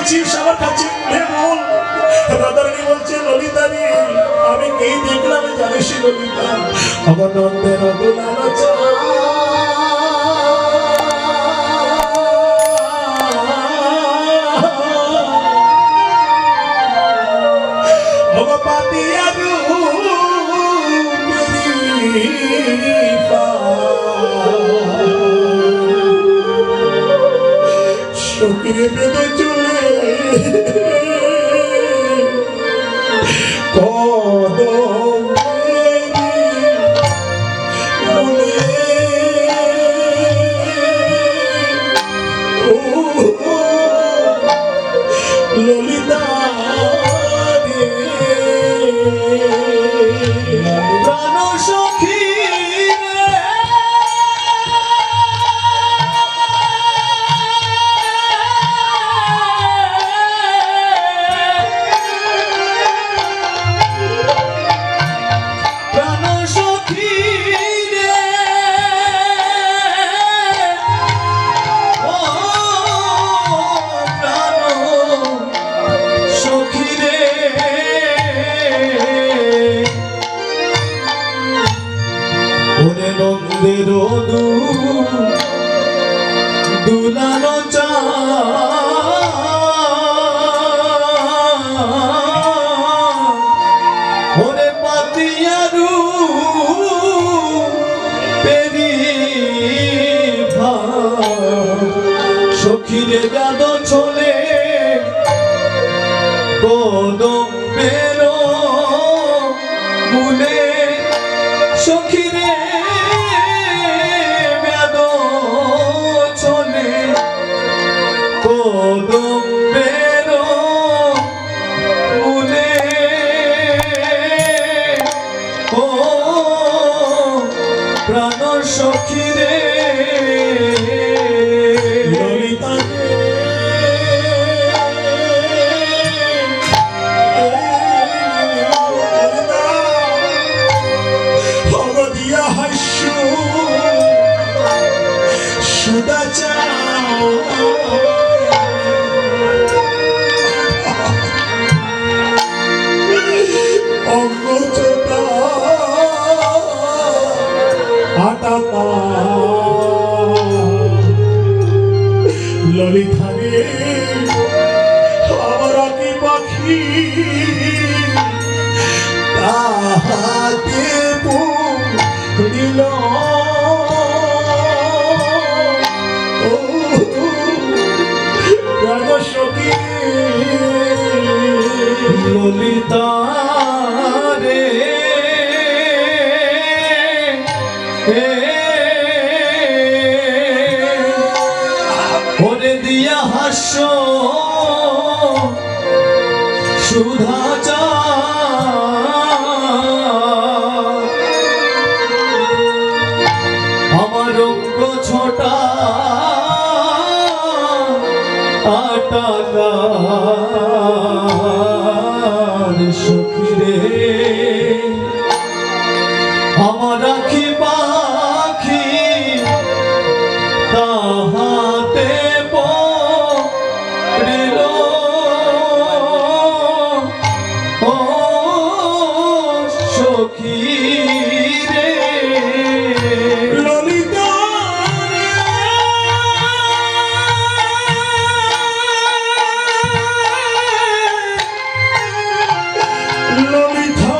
বলছিস আমার কাছে বল। রাধারানী বলছে ললিতানি আমি কি দেখলাম জানিস ললিতা আমার নন্দের দুলালো সকিরে বেঁধে চলে কদম ললিতা প্রাণ সখী নন্দের দুলানো ওরে পাতিয়ারু পেরি সখীরে গাদ চলে কদম বেরো মূলে সখীরে কদম বেরো মূলে ও প্রাণ সখী রে ললিতা দিয়া হাস্য সুদাচা ললিতা রে আমার কি পাখি তাহাতে দিল প্রাণ সখী ললিতা রে ওরে দিয়া হাস্য সুধা চা আমার অঙ্গ ছোটা আটাকার সখী রে আমার রাখি পাখি তাহাতে পড়িল ও সখী রে ললিতা ললিতা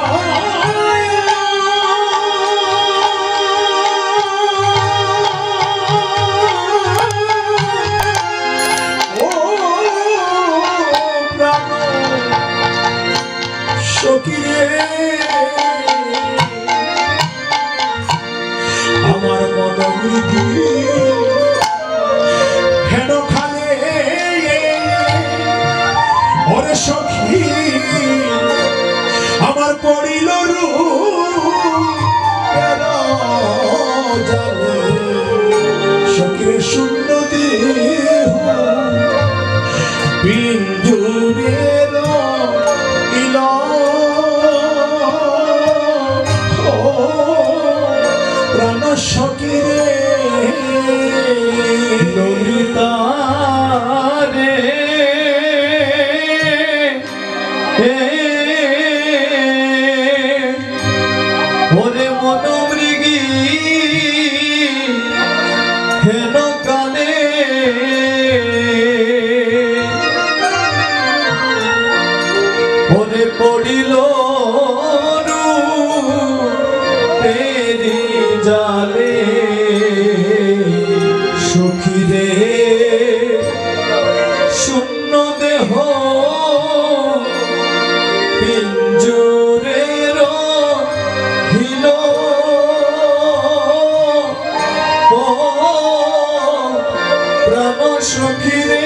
প্রাণ সখী রে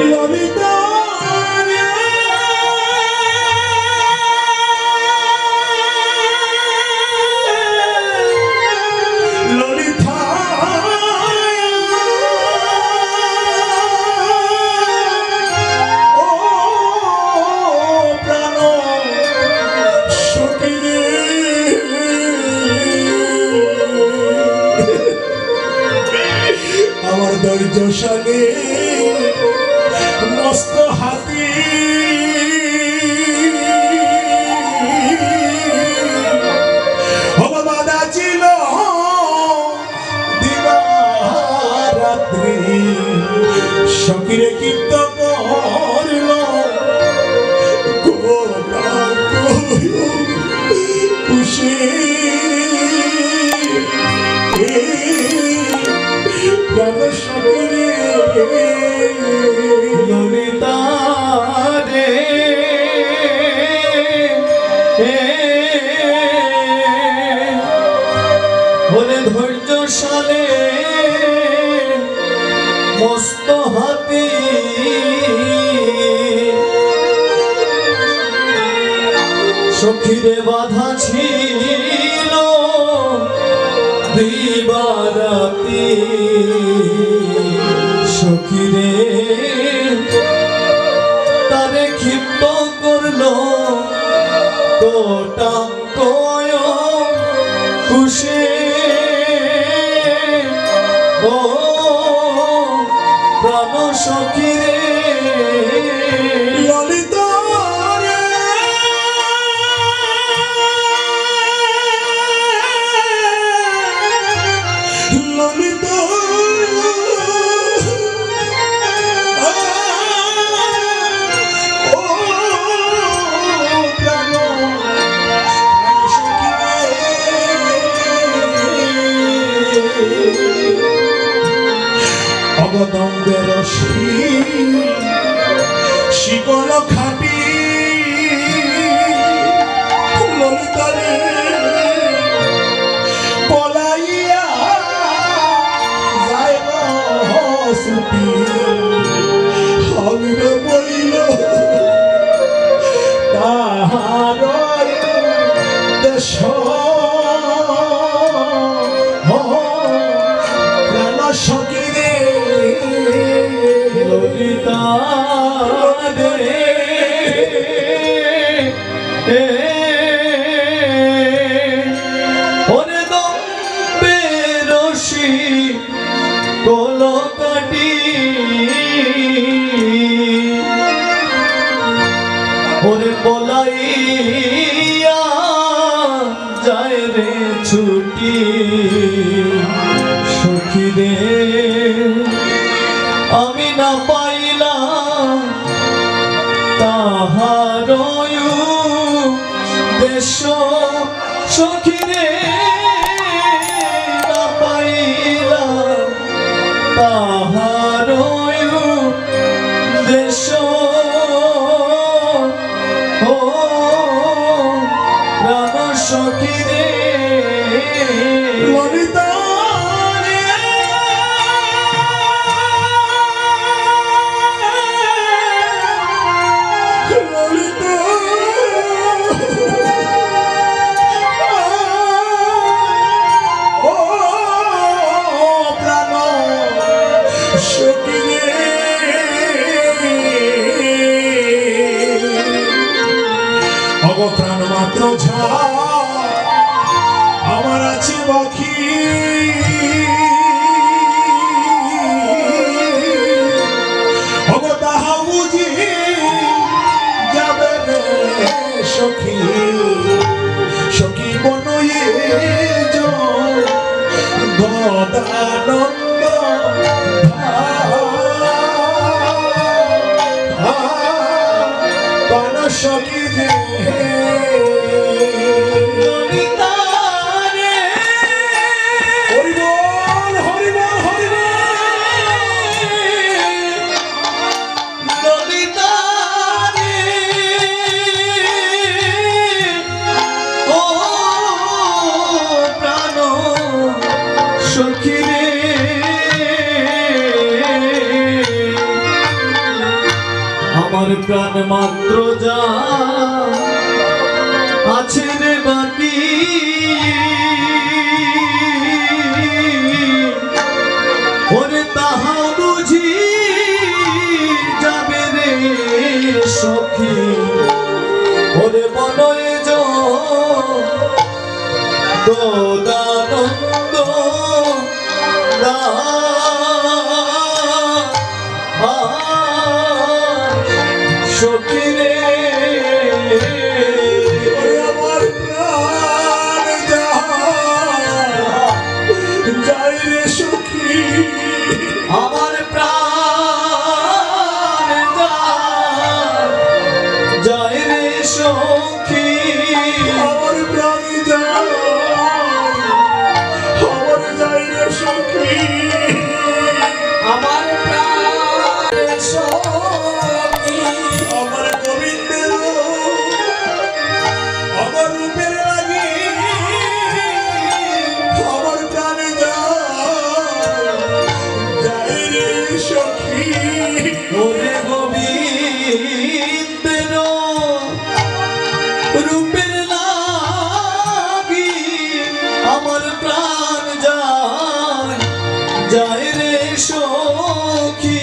ললিতা রে ললিতা ও প্রাণ সখী রে আমার ধৈর্যশালী মস্ত হাতি বাধা ছিল দিবারাত্রি সকিরে কীর্ত করল খুশি সকিরে ললিতা রে ওরে ধৈর্যশালে মস্ত হাতি সখীরে বাধা ছিল দিবারাতি সখীরে তারে ক্ষিপ্ত করলো কোটাঙ্ক খুশি ও প্রাণ সখীরে ললিতা রে ললিতা ও প্রাণ সখী অগদম্বের শিকল খাটি ললিতারে পলাইয়া যায় সুটি হবির বইল তাহার দেশ প্রাণ সখী রে ললিতা রে ওরে দম্বে রশি কলকাটি ওরে পলাইয়া যায় রে ছুটি সখী রে আমি না পাইলাম তাহার দেশ সখী রে না পাইলাম তাহার দেশ ও প্রাণ সখী রে ললিতা প্রাণ মাত্র ঝা আমার আছে বাকি তাহা বুঝি যাবে সখী সখী বনয়ে গদানন্দ প্রাণ সখী রে ললিতা রে আমার প্রাণ মাত্র যা আছে রে বাকি ওরে তাহা বুঝি যাবে রে সখী ওরে বনয়ে দানন্দ সখী রে আমার প্রাণ যায় রে সখী আমার প্রাণ যায় রে সখী আমার প্রাণ যায় রে সখী আমার প্রাণ সখী আমার গোবিন্দের আমার রূপের লাগি আমার প্রাণে যায় রে সখী ওরে গোবিন্দের রূপের লাগি আমার প্রাণ যায় রে সখী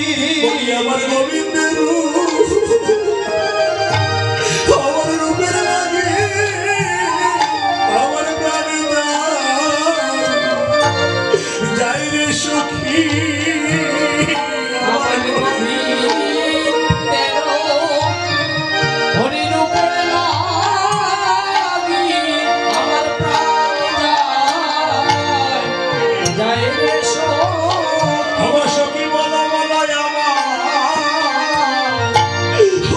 আমার গোবিন্দের আমার রূপের লাগি আমার প্রাণে যায় রে সখী আমার গোবিন্দের হরি রূপের লাগি আমার প্রাণ যায় রে সখী আমার সখী বলো বলো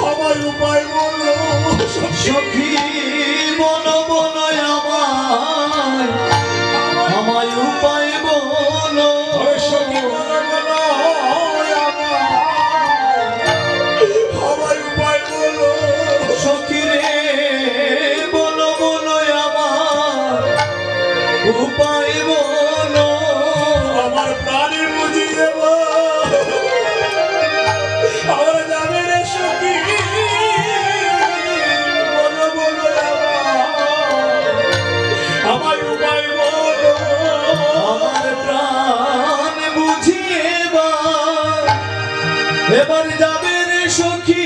আমার উপায় বলো সখী বলো বলো আমায় উপায় বলো সখী বলো বলো আমার উপায় বলো সখী রে বলো বলো আমার উপায় বলো আমার প্রাণে বুঝি দেব আমার যাবে রে সখী বলো বলো আমার উপায় বলো আমার প্রাণ বুঝিয়ে এবার যাবে রে সখী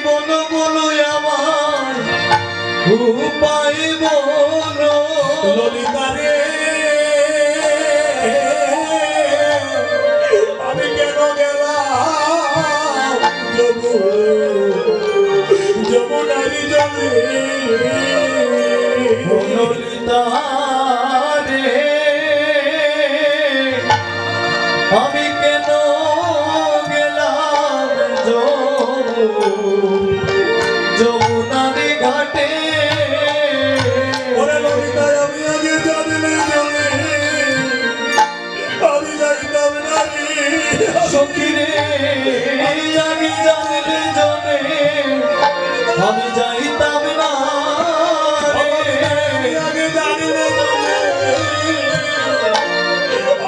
বলো বলো আমার উপায় বলো ললিতা রে আমি কেন গেলাম যমুনারি জলে ললিতা রে আমি কেন গেলাম যমুনারি ঘাটে ওরে ললিতা আমি আগে জানলে জলে আমি যাইতাম না রে সখী রে আমি জানলে জনে আমি যাইতাম না রে আমি আগে জানলে জলে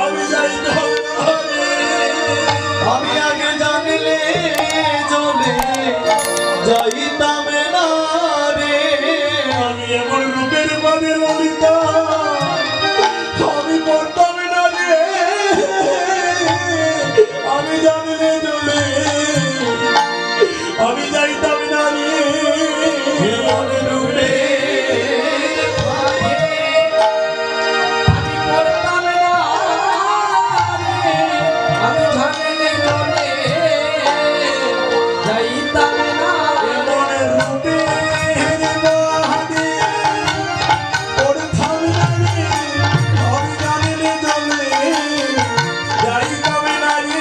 আমি যাইতাম না রে আমি আগে জানলে জলে যাইতাম না রে আমি এমন রূপের মানে ললিতা আমি পড়তাম না রে আমি জানলে জলে আমি যাইতাম না রে এমন রূপে আমি পড়তাম না রে আমি জানলে জলে যাইতাম না এমন রূপে বাদে পড়তাম না রে আমি জানলে জলে যাইতাম না রে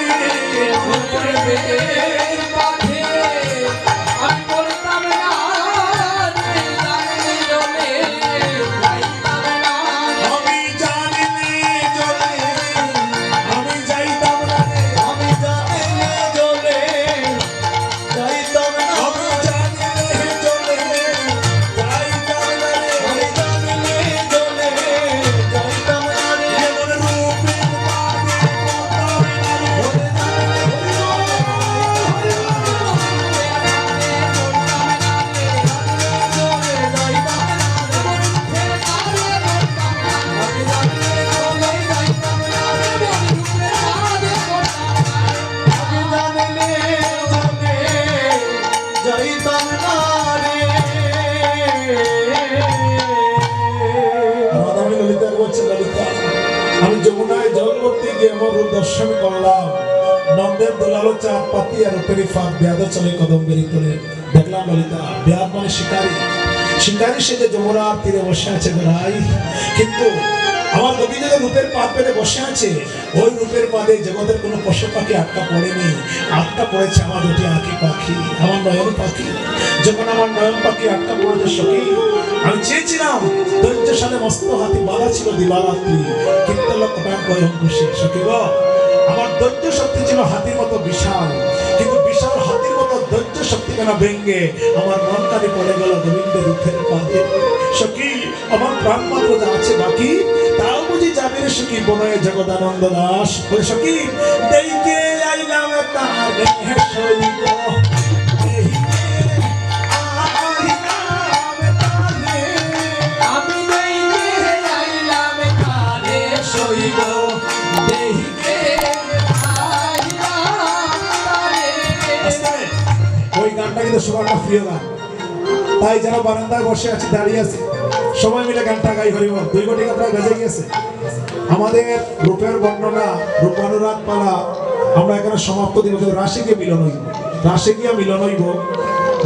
আমি পড়তাম না যে এমন রূপ দর্শন করলাম, নন্দের দোলালো চাঁদ পাতি আর উপরি ফাঁক বেয়াদ চলে কদম বেরি তোলে। দেখলাম ললিতা, বেয়াদ মানে শিকারী, শিকারী সে যে যমুনার তীরে বসে আছে ভাই। কিন্তু আমার গোবিন্দ রূপের পাদ পেতে বসে আছে, ওই রূপের পাদে জগতের কোনো পশু পাখি আটকা পড়েনি, আটকা পড়েছে আমার দুটি আঁখি পাখি, আমার নয়ন পাখি। যখন আমার নয়ন পাখি আটকা পড়েছে সখী, আমি চেয়েছিলাম দৈত্য সাথে মস্ত হাতি বাঁধা ছিল দিবারাত্রি, কীর্তন কটাঙ্ক অঙ্কুশে। সখী গো, আমার দৈত্য শক্তি ছিল হাতির মতো বিশাল, কিন্তু বিশাল হাতির মতো দৈত্য শক্তি কেন ভেঙ্গে আমার মনটাকে পড়ে গেল গোবিন্দের রূপের পাদে। সখী, আমার প্রাণ মাত্র যা আছে বাকি, তাও বুঝি যাবে রে সখী বনয়ে জগদানন্দ দাস। বলে সখী, দেইকে আইলাম তারে সইব, আমি দেইতে আইলাম তারে সইব, দেইতে আইলাম তারে। ওই গানটা কিন্তু সবার একটা প্রিয় গান, তাই যারা বারান্দায় বসে আছে দাঁড়িয়ে আছে সবাই মিলে গানটা গাই হরিবল। 2 কোটি প্রায় বেজে গেছে। আমাদের রূপের বর্ণনা, রূপানুরাগ পালা আমরা এখানে সমাপ্ত দিব। রাশে গিয়ে মিলন হইব, রাশে গিয়ে মিলন হইব।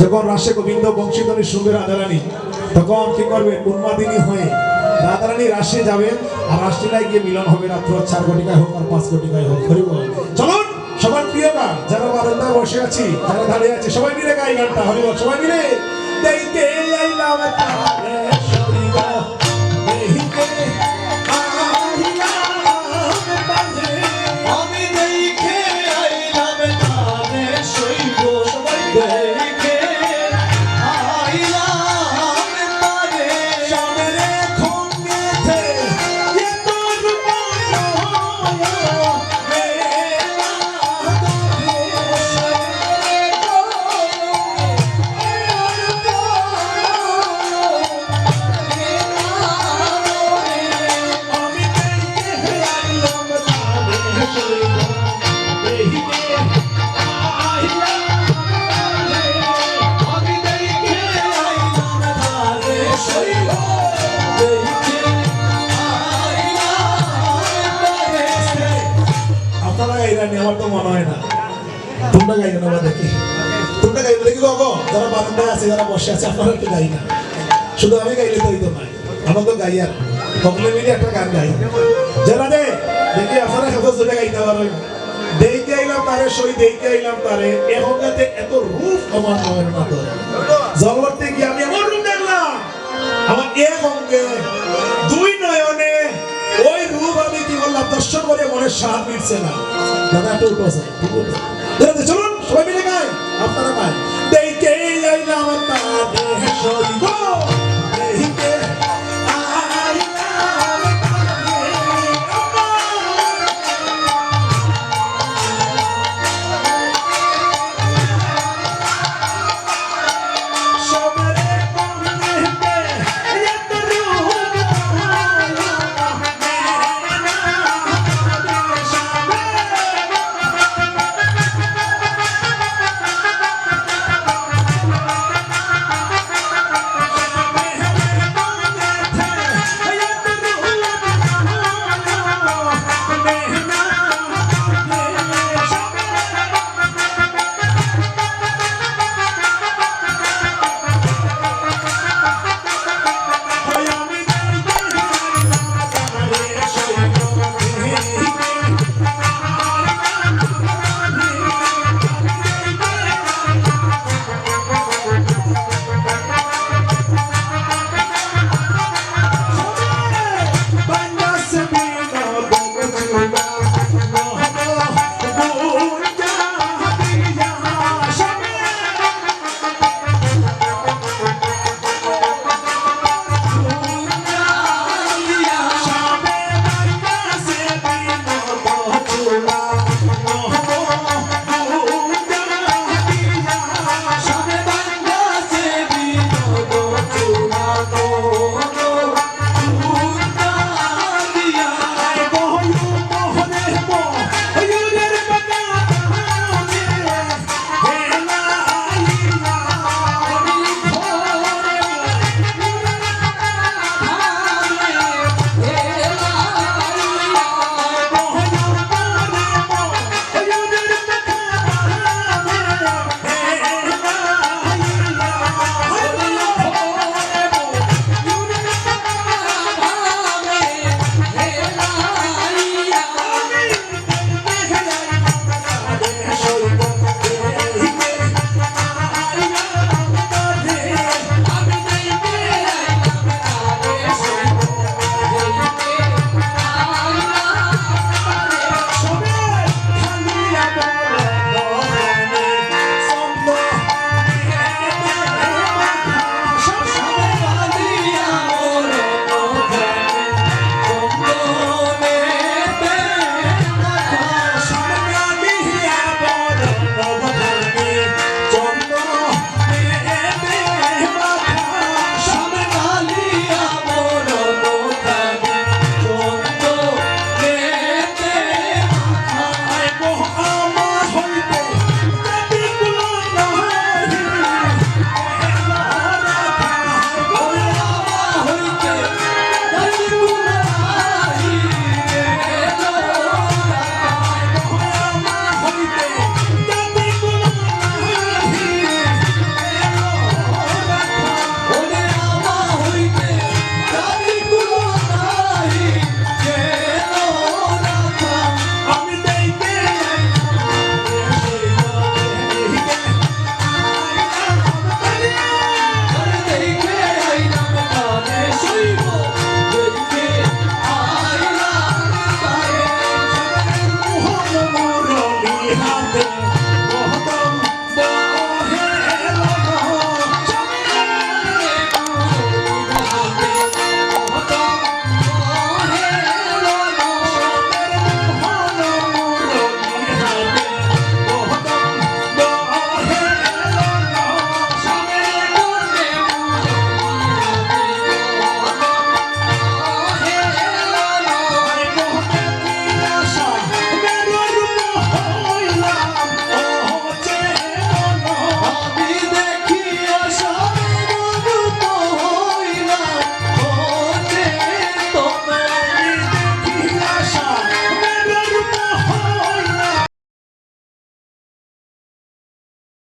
যখন রাশে গোবিন্দ বংশীধ্বনি শুনবে রাধারানী, তখন কি করবে? উন্মাদিনী হয়ে রাধারানী রাশে যাবেন, আর রাসলীলায় গিয়ে মিলন হবে। রাত্র 4 কোটিকায় হোক আর 5 কোটিকায় হোক। হরিবল। চলুন সবার প্রিয় গান, যারা বারান্দায় বসে আছি, যারা দাঁড়িয়ে আছে, সবাই মিলে গাই গানটা। হরিবল। সবাই মিলে দেইতে আইলাম তারে সইব, দেইতে আইলাম তারে। আমি দেইতে আইলাম তারে সইব, দেইতে আইলাম তারে। সামনে খঙ্গেতে এ তোর আমি দেইতে আইলাম তারে সইব, দেইতে আইলাম তারে। আপনারা গাইলেন, আমার তো মনে হয় না তোমরা গাইলেন। আমরা দেখি তোমরা গাইলে দেখি গো, যারা বারান্দায় আছে, যারা বসে আছে, আপনারা একটু গাই না। শুধু আমি গাইলে তো হইতো না, আমরা তো গাই আর সকলে মিলে একটা গান গাই। যারা দে দেখি আপনারা কত জোরে গাইতে পারবেন। দেইতে আইলাম তারে সই, দেইতে আইলাম তারে। এখন যাতে এত রূপ আমার নয়ের মতো জগতে গিয়ে আমি এমন রূপ দেখলাম, আমার এক অঙ্গে 2 নয়নে ওই রূপ আমি কি বললাম দর্শন করে মনের স্বাদ মিটছে না। দাদা একটু উঠো, চলুন সবাই মিলে গাই, আপনারা গাই।